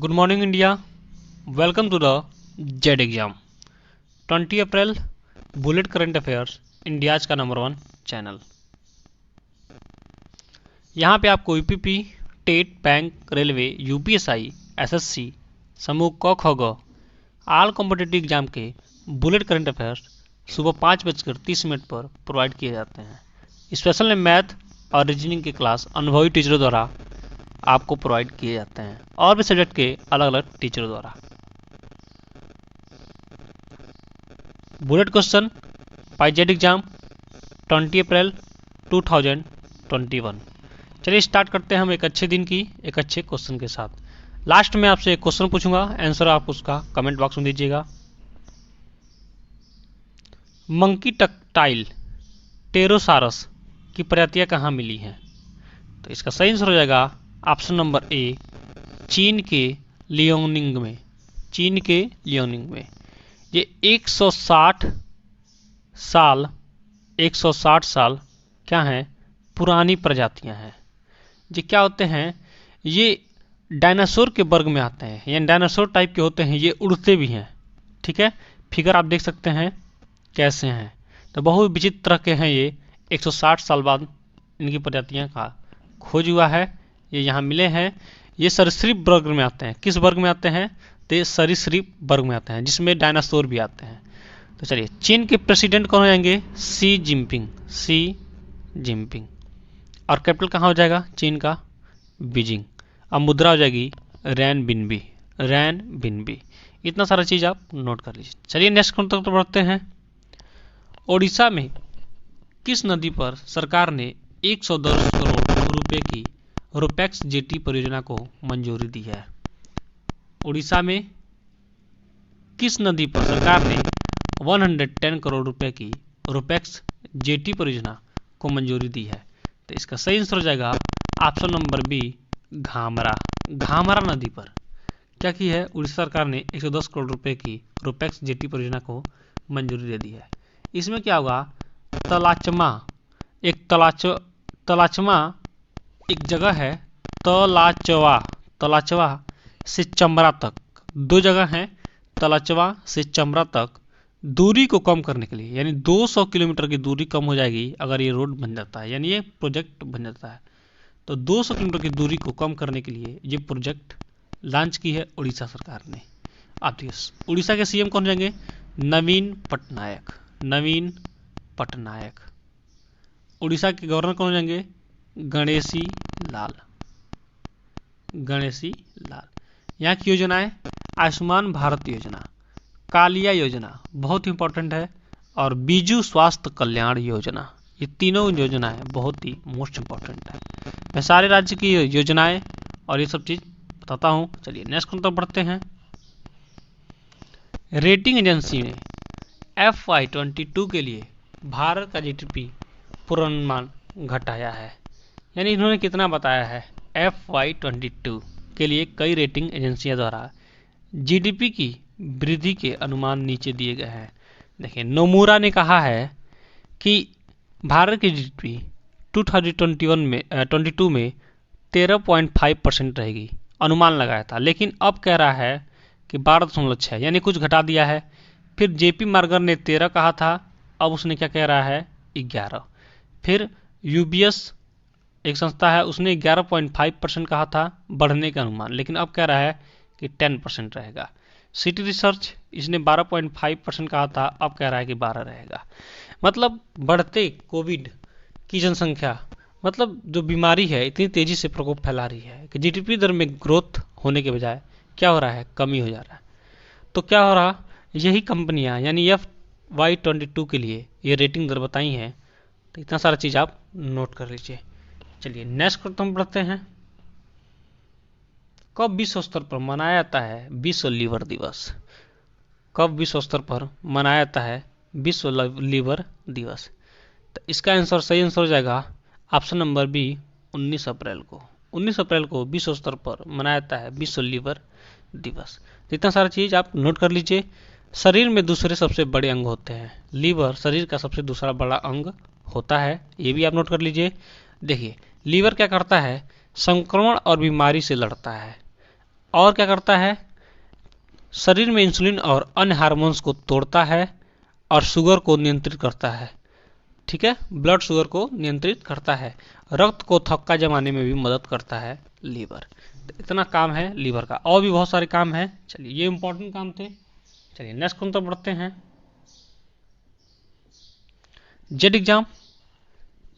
Good morning India, welcome to the Z exam 20 April bullet current affairs India's का number 1 channel. यहाँ पे आपको UPP, TET, bank, railway, UPSI, SSC, समूह क ख ग ऑल कॉम्पिटिटिव एग्जाम के बुलेट करंट अफेयर्स सुबह 5:30 पर प्रोवाइड किए जाते हैं। स्पेशल में मैथ और रीजनिंग की क्लास अनुभवी टीचरों द्वारा आपको प्रोवाइड किए जाते हैं और भी सब्जेक्ट के अलग अलग टीचरों द्वारा। Bullet question by Z exam 20 अप्रैल 2021। चलिए स्टार्ट करते हैं हम एक अच्छे दिन की एक अच्छे क्वेश्चन के साथ। लास्ट में आपसे एक क्वेश्चन पूछूंगा, आंसर आप उसका कमेंट बॉक्स में दीजिएगा। मंकी टक्टाइल टेरोसारस की प्रजातियां कहाँ मिली हैं? तो इसका सही आंसर हो जाएगा ऑप्शन नंबर ए, चीन के लियोनिंग में। चीन के लियोनिंग में ये 160 साल क्या हैं? पुरानी प्रजातियां हैं। ये क्या होते हैं? ये डायनासोर के वर्ग में आते हैं, यानी डायनासोर टाइप के होते हैं। ये उड़ते भी हैं, ठीक है। फिगर आप देख सकते हैं कैसे हैं, तो बहुत विचित्र तरह के हैं ये। 160 साल बाद इनकी प्रजातियां का खोज हुआ है, ये यहाँ मिले हैं। ये सरीसृप वर्ग में आते हैं। किस वर्ग में आते हैं? तो ये सरीसृप वर्ग में आते हैं, जिसमें डायनासोर भी आते हैं। तो चलिए, चीन के प्रेसिडेंट कौन हो जाएंगे? Xi Jinping. और कैपिटल कहाँ हो जाएगा चीन का? बीजिंग। अब मुद्रा हो जाएगी रैन बिनबी। इतना सारा चीज आप नोट कर लीजिए। चलिए नेक्स्ट तक बढ़ते हैं। ओडिशा में किस नदी पर सरकार ने 110 करोड़ रुपए की रोपैक्स जेटी परियोजना को मंजूरी दी है? उड़ीसा में किस नदी पर सरकार ने 110 करोड़ रुपए की रोपैक्स जेटी परियोजना को मंजूरी दी है? तो इसका सही आंसर हो जाएगा ऑप्शन नंबर बी, घामरा नदी पर क्या की है? उड़ीसा सरकार ने 110 करोड़ रुपए की रोपैक्स जेटी परियोजना को मंजूरी दे दी है। इसमें क्या होगा? तलाचमा एक जगह है, तलाचवा से चमरा तक, दो जगह हैं। तलाचवा से चमरा तक दूरी को कम करने के लिए, यानी 200 किलोमीटर की दूरी कम हो जाएगी अगर ये रोड बन जाता है, यानी ये प्रोजेक्ट बन जाता है। तो 200 किलोमीटर की दूरी को कम करने के लिए ये प्रोजेक्ट लॉन्च की है उड़ीसा सरकार ने। आप देखिए, उड़ीसा के सीएम कौन जाएंगे? नवीन पटनायक। उड़ीसा के गवर्नर कौन जाएंगे? गणेशी लाल। यहाँ की योजनाएं आयुष्मान भारत योजना, कालिया योजना बहुत इंपॉर्टेंट है, और बीजू स्वास्थ्य कल्याण योजना। ये तीनों योजनाएं बहुत ही मोस्ट इंपॉर्टेंट है। मैं सारे राज्य की योजनाएं और ये सब चीज बताता हूं। चलिए नेक्स्ट तक बढ़ते हैं। रेटिंग एजेंसी ने FY22 के लिए भारत का जीडीपी पूर्वानुमान घटाया है, यानी इन्होंने कितना बताया है? FY22 के लिए कई रेटिंग एजेंसियों द्वारा जीडीपी की वृद्धि के अनुमान नीचे दिए गए हैं। देखिए, नोमुरा ने कहा है कि भारत की जीडीपी 2022 में 13.5% रहेगी, अनुमान लगाया था, लेकिन अब कह रहा है कि 12.6, यानी कुछ घटा दिया है। फिर जेपी मॉर्गन ने 13 कहा था, अब उसने क्या कह रहा है? 11। फिर यूबीएस एक संस्था है, उसने 11.5% कहा था बढ़ने का अनुमान, लेकिन अब कह रहा है कि 10% रहेगा। सिटी रिसर्च इसने 12.5% कहा था, अब कह रहा है कि 12 रहेगा। मतलब बढ़ते कोविड की जनसंख्या, मतलब जो बीमारी है इतनी तेजी से प्रकोप फैला रही है कि जीडीपी दर में ग्रोथ होने के बजाय क्या हो रहा है? कमी हो जा रहा है। तो क्या हो रहा? यही कंपनियां यानी FY22 के लिए ये रेटिंग दर बताई हैं। तो इतना सारा चीज आप नोट कर लीजिए। चलिए नेक्स्ट पर हम बढ़ते हैं। कब विश्व स्तर पर मनाया जाता है विश्व लीवर दिवस? कब विश्व स्तर पर मनाया जाता है विश्व लीवर दिवस? तो इसका आंसर सही आंसर हो जाएगा ऑप्शन नंबर बी, 19 अप्रैल को। 19 अप्रैल को विश्व स्तर पर मनाया जाता है विश्व लीवर दिवस। इतना सारा चीज आप नोट कर लीजिए। शरीर में दूसरे सबसे बड़े अंग होते हैं, लीवर शरीर का सबसे दूसरा बड़ा अंग होता है, ये भी आप नोट कर लीजिए। देखिए, लीवर क्या करता है? संक्रमण और बीमारी से लड़ता है। और क्या करता है, शरीर में इंसुलिन और अन्य हार्मोन्स को तोड़ता है और शुगर को नियंत्रित करता है। ठीक है, ब्लड शुगर को नियंत्रित करता है। रक्त को थक्का जमाने में भी मदद करता है लीवर। तो इतना काम है लीवर का, और भी बहुत सारे काम हैं। चलिए, ये इंपॉर्टेंट काम थे। चलिए नेक्स्ट क्वेश्चन तो बढ़ते हैं। जेड एग्जाम,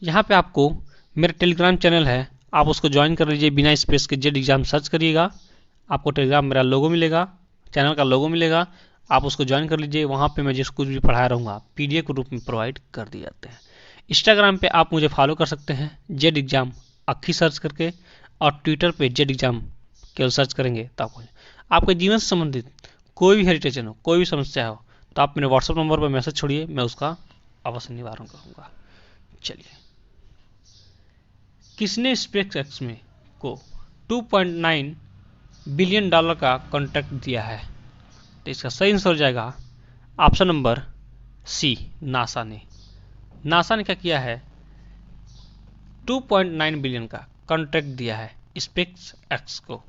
यहाँ पे आपको मेरा टेलीग्राम चैनल है, आप उसको ज्वाइन कर लीजिए। बिना स्पेस के जेड एग्जाम सर्च करिएगा, आपको टेलीग्राम मेरा लोगो मिलेगा, चैनल का लोगो मिलेगा, आप उसको ज्वाइन कर लीजिए। वहाँ पे मैं जिस कुछ भी पढ़ा रहूँगा पीडीएफ के रूप में प्रोवाइड कर दिए जाते हैं। इंस्टाग्राम पे आप मुझे फॉलो कर सकते हैं जेड एग्जाम अक्खी सर्च करके, और ट्विटर पे जेड एग्जाम केवल सर्च करेंगे तो आपके जीवन से संबंधित कोई भी हेरिटेज हो, कोई भी समस्या हो, तो आप मेरे व्हाट्सएप नंबर पर मैसेज छोड़िए, मैं उसका अवश्य निवारण करूँगा। चलिए, किसने स्पेस एक्स में को 2.9 बिलियन डॉलर का कॉन्ट्रैक्ट दिया है? तो इसका सही आंसर हो जाएगा ऑप्शन नंबर सी, नासा ने। नासा ने क्या किया है, 2.9 बिलियन का कॉन्ट्रैक्ट दिया है स्पेस एक्स को।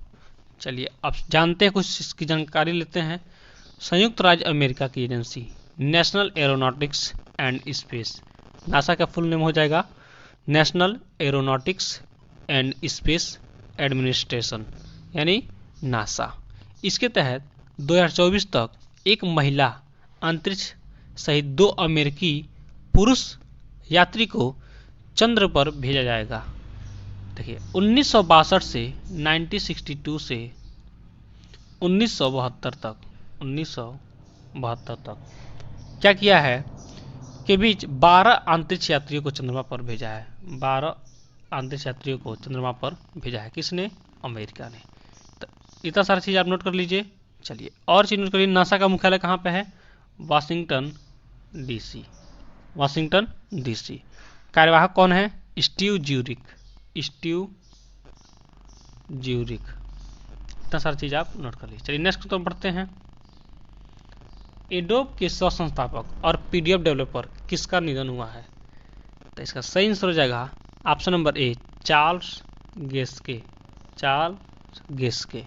चलिए अब जानते हैं, कुछ इसकी जानकारी लेते हैं। संयुक्त राज्य अमेरिका की agency national aeronautics and space, NASA का फुल नेम हो जाएगा national aeronautics and space administration, यानी नासा। इसके तहत 2024 तक एक महिला अंतरिक्ष सहित 2 अमेरिकी पुरुष यात्री को चंद्र पर भेजा जाएगा। देखिए, 1962 से 1962 से 1972 तक क्या किया है के बीच 12 अंतरिक्ष यात्रियों को चंद्रमा पर भेजा है। 12 अंतरिक्ष यात्रियों को चंद्रमा पर भेजा है किसने? अमेरिका ने। तो इतना सारा चीज आप नोट कर लीजिए। चलिए और चीज नोट करिए, नासा का मुख्यालय कहाँ पे है? Washington DC, Washington DC. कार्यवाहक कौन है? Steve Zurich, Steve Zurich. इतना सारा चीज आप नोट कर लीजिए। चलिए नेक्स्ट तो बढ़ते हैं। एडोब के सह संस्थापक और पीडीएफ डेवलपर किसका निधन हुआ है? तो इसका सही आंसर हो जाएगा option number A, Charles Geschke, Charles Geschke.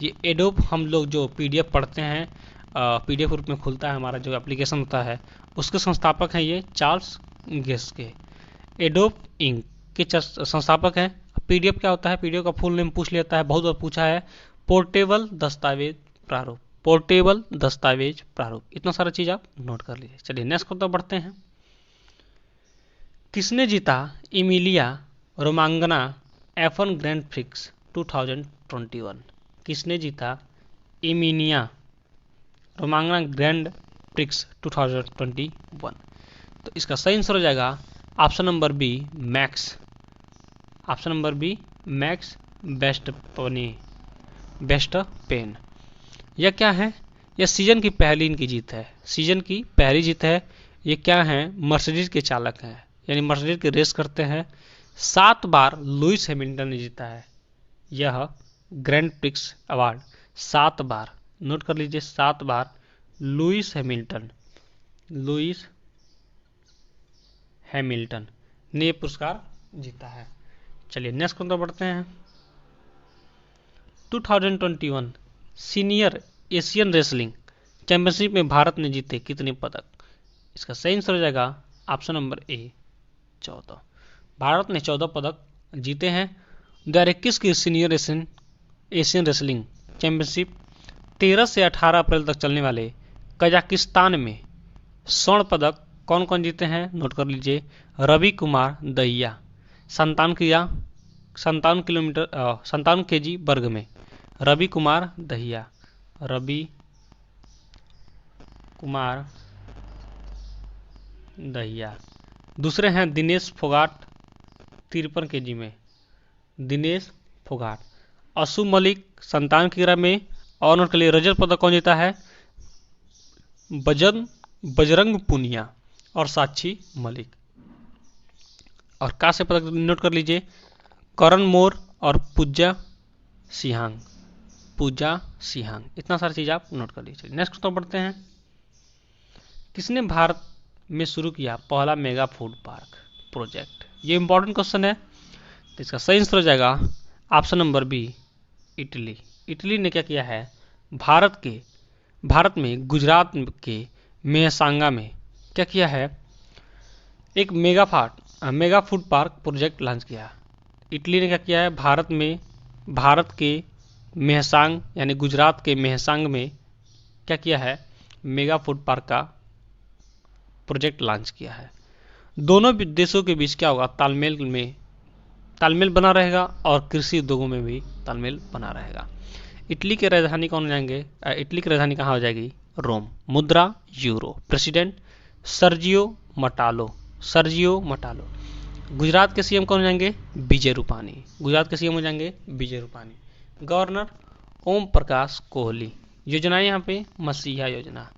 ये एडोब हम लोग जो पीडीएफ पढ़ते हैं, पीडीएफ रूप में खुलता है हमारा जो एप्लीकेशन होता है, उसके संस्थापक हैं ये चार्ल्स गेस्के। एडोब इंक के संस्थापक हैं। पीडीएफ क्या होता है? पीडीएफ का फुल नेम पूछ लेता है, बहुत बार पूछा है, पोर्टेबल दस्तावेज प्रारूप, पोर्टेबल दस्तावेज प्रारूप। इतना सारा चीज आप नोट कर लीजिए। चलिए नेक्स्ट तो बढ़ते हैं। किसने जीता इमिलिया रोमांगना F1 ग्रैंड प्रिक्स 2021? किसने जीता इमिनिया रोमांगना ग्रैंड प्रिक्स 2021? तो इसका सही आंसर हो जाएगा option number B, Max, option number B, Max वेस्टपेन। यह क्या है? यह सीजन की पहली इनकी जीत है, सीजन की पहली जीत है। ये क्या है? मर्सिडीज के चालक हैं, यानी मर्सिडीज की रेस करते हैं। 7 बार लुइस हैमिल्टन ने जीता है यह ग्रैंड प्रिक्स अवार्ड, 7 बार। नोट कर लीजिए, 7 बार लुइस हैमिल्टन ने यह पुरस्कार जीता है। चलिए नेक्स्ट कौन बढ़ते हैं। 2021 सीनियर एशियन रेसलिंग चैंपियनशिप में भारत ने जीते कितने पदक? इसका सही आंसर हो जाएगा ऑप्शन नंबर ए, 14। भारत ने 14 पदक जीते हैं। 2021 की सीनियर एशियन रेसलिंग चैंपियनशिप 13 से 18 अप्रैल तक चलने वाले कजाकिस्तान में स्वर्ण पदक कौन कौन जीते हैं? नोट कर लीजिए। रवि कुमार दहिया 57 केजी वर्ग में, रवि कुमार दहिया, रवि कुमार दहिया। दूसरे हैं दिनेश फोगाट 53 केजी में, दिनेश फोगाट। असु मलिक 57 किग्रा में। और नोट के लिए रजत पदक कौन जीता है? बजरंग पुनिया और साक्षी मलिक। और कांस्य पदक नोट कर लीजिए, करण मोर और पूजा सिहांग। इतना सारी चीज आप नोट कर लीजिए। नेक्स्ट तो बढ़ते हैं। किसने भारत में शुरू किया पहला मेगा फूड पार्क प्रोजेक्ट? ये इंपॉर्टेंट क्वेश्चन है। तो इसका सही आंसर हो जाएगा option number B, Italy. Italy ने क्या किया है, भारत में गुजरात के मेहसांगा में क्या किया है, एक mega food park project launch किया। इटली ने क्या किया है, भारत के मेहसांग यानी गुजरात के मेहसांग में क्या किया है, मेगा फूड पार्क का प्रोजेक्ट लॉन्च किया है। दोनों देशों के बीच क्या होगा, तालमेल बना रहेगा और कृषि उद्योगों में भी तालमेल बना रहेगा। इटली की राजधानी कौन जाएंगे, इटली की राजधानी कहाँ हो जाएगी, रोम। मुद्रा यूरो। प्रेसिडेंट सर्जियो मटालो। गुजरात के सीएम कौन हो जाएंगे, विजय रूपानी। गवर्नर ओम प्रकाश कोहली। योजनाएं यहाँ पे मसीहा योजना।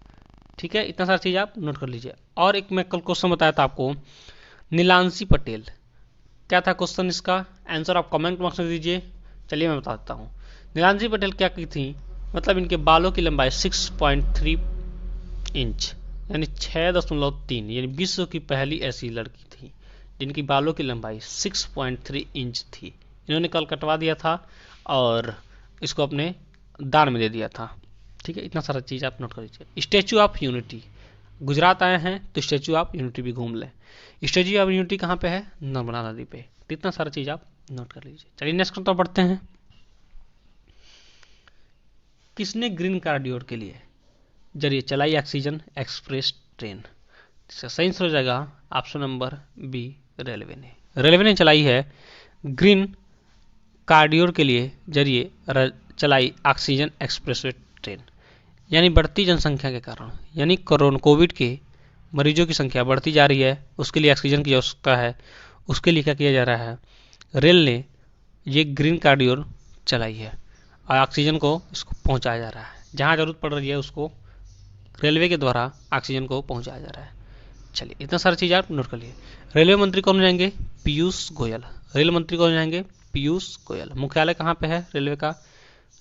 ठीक है, इतना सारा चीज आप नोट कर लीजिए। और एक मैं कल क्वेश्चन बताया था आपको, नीलांशी पटेल, क्या था क्वेश्चन, इसका आंसर आप कमेंट बॉक्स में दीजिए। चलिए मैं बता देता हूँ। नीलांशी पटेल क्या की थी, मतलब इनके बालों की लंबाई 6.3 इंच यानी 6.3, यानी विश्व की पहली ऐसी लड़की थी जिनकी बालों की लंबाई 6.3 इंच थी। इन्होंने कल कटवा दिया था और इसको अपने दान में दे दिया था। ठीक है, इतना सारा चीज आप नोट कर लीजिए। स्टैचू ऑफ यूनिटी, गुजरात आए हैं तो स्टैचू ऑफ यूनिटी भी घूम लें। स्टैचू ऑफ यूनिटी कहाँ पे है, नर्मदा नदी पे। इतना सारा चीज आप नोट कर लीजिए। चलिए नेक्स्ट तो बढ़ते हैं। किसने ग्रीन कॉरिडोर के लिए जरिए चलाई ऑक्सीजन एक्सप्रेस ट्रेन, इसका सही आंसर हो जाएगा ऑप्शन नंबर बी, रेलवे ने चलाई है ग्रीन कॉरिडोर के लिए जरिए चलाई ऑक्सीजन एक्सप्रेस ट्रेन। यानी बढ़ती जनसंख्या के कारण, यानी कोविड के मरीजों की संख्या बढ़ती जा रही है, उसके लिए ऑक्सीजन की आवश्यकता है। उसके लिए क्या किया जा रहा है, रेल ने ये ग्रीन कॉरिडोर चलाई है और ऑक्सीजन को इसको पहुंचाया जा रहा है। जहां जरूरत पड़ रही है उसको रेलवे के द्वारा ऑक्सीजन को पहुंचाया जा रहा है। चलिए इतना सारा चीज आप नोट कर लिए। रेलवे मंत्री कौन हो जाएंगे, पीयूष गोयल। मुख्यालय कहाँ पे है रेलवे का,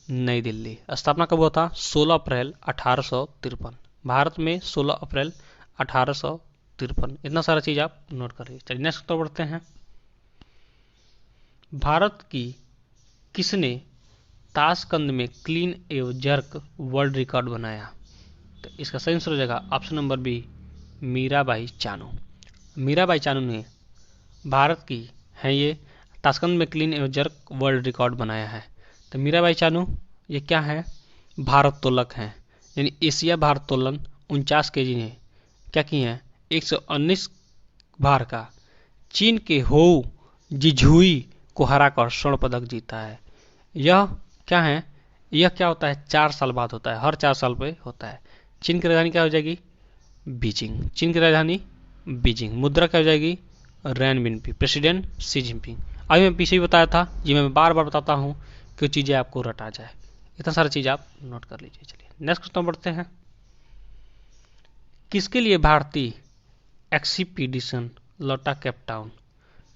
नई दिल्ली। स्थापना कब हुआ था, 16 अप्रैल 1853। भारत में 16 अप्रैल 1853। इतना सारा चीज आप नोट कर लीजिए। चलिए नेक्स्ट तो बढ़ते हैं। भारत की किसने ताशकंद में क्लीन एवं जर्क वर्ल्ड रिकॉर्ड बनाया, तो इसका सही आंसर हो जाएगा option number B, Mirabai Chanu ने भारत की है ये ताशकंद में क्लीन एवं जर्क वर्ल्ड रिकॉर्ड बनाया है। तो मीराबाई चानू ये क्या है, भारोत्तोलक हैं, यानी एशिया भारोत्तोलन 49 kg ने क्या की है, 119 भार का चीन के होऊ जिझुई को हराकर स्वर्ण पदक जीता है। यह क्या है, यह क्या होता है, 4 साल बाद होता है, हर 4 साल पे होता है। चीन की राजधानी क्या हो जाएगी, बीजिंग। मुद्रा क्या हो जाएगी, रेनबिनपी। President Xi Jinping. अभी मैं पीछे ही बताया था, ये मैं बार बार बताता हूँ कि चीजें आपको रटा जाए। इतना सारा चीज आप नोट कर लीजिए। चलिए नेक्स्ट क्वेश्चन बढ़ते हैं। किसके लिए भारतीय एक्सपीडिशन लौटा केप टाउन,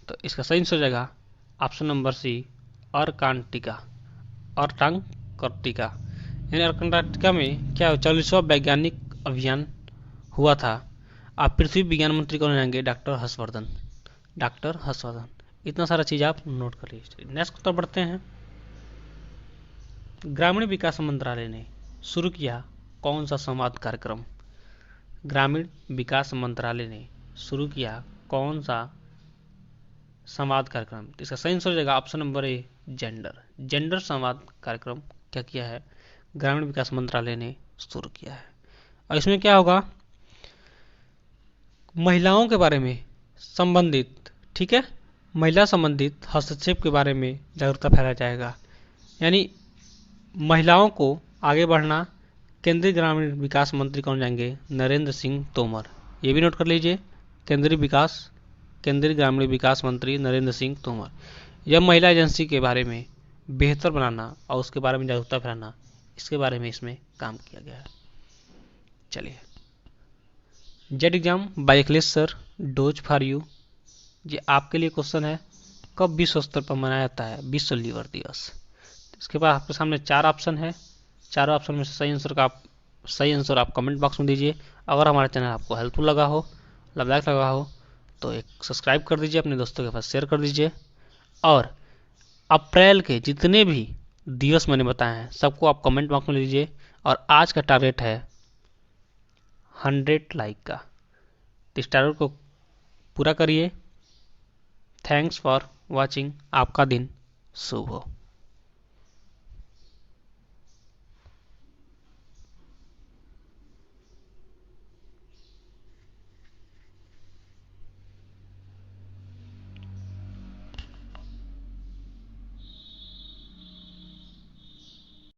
तो इसका सही आंसर हो जाएगा ऑप्शन नंबर सी, अर्कटांटिका। यानी अर्कटांटिका में क्या 40वां वैज्ञानिक अभियान हुआ था। आप पृथ्वी विज्ञान मंत्री कौन जाएंगे, डॉक्टर हर्षवर्धन। इतना सारा चीज आप नोट कर लीजिए। नेक्स्ट तो बढ़ते हैं। ग्रामीण विकास मंत्रालय ने शुरू किया कौन सा संवाद कार्यक्रम, ग्रामीण विकास मंत्रालय ने शुरू किया कौन सा संवाद कार्यक्रम, इसका सही आंसर हो जाएगा ऑप्शन नंबर ए, जेंडर संवाद कार्यक्रम क्या किया है, ग्रामीण विकास मंत्रालय ने शुरू किया है। और इसमें क्या होगा, महिलाओं के बारे में संबंधित, ठीक है, महिला संबंधित हस्तक्षेप के बारे में जागरूकता फैलाया जाएगा। यानी महिलाओं को आगे बढ़ना, केंद्रीय ग्रामीण विकास मंत्री कौन जाएंगे, नरेंद्र सिंह तोमर। ये भी नोट कर लीजिए, केंद्रीय ग्रामीण विकास मंत्री नरेंद्र सिंह तोमर। यह महिला एजेंसी के बारे में बेहतर बनाना और उसके बारे में जागरूकता फैलाना, इसके बारे में इसमें काम किया गया है। चलिए, Z exam by Akhilesh sir, dose for you. ये आपके लिए क्वेश्चन है, कब विश्व स्तर पर मनाया जाता है विश्व लीवर दिवस। इसके बाद आपके सामने 4 ऑप्शन है, चारों ऑप्शन में से सही आंसर आप कमेंट बॉक्स में दीजिए। अगर हमारा चैनल आपको हेल्पफुल लगा हो, लाभदायक लगा हो, तो एक सब्सक्राइब कर दीजिए, अपने दोस्तों के पास शेयर कर दीजिए। और अप्रैल के जितने भी दिवस मैंने बताए हैं सबको आप कमेंट बॉक्स में लीजिए। और आज का टारगेट है 100 लाइक का, तो इस टारगेट को पूरा करिए। Thanks for watching. आपका दिन शुभ हो।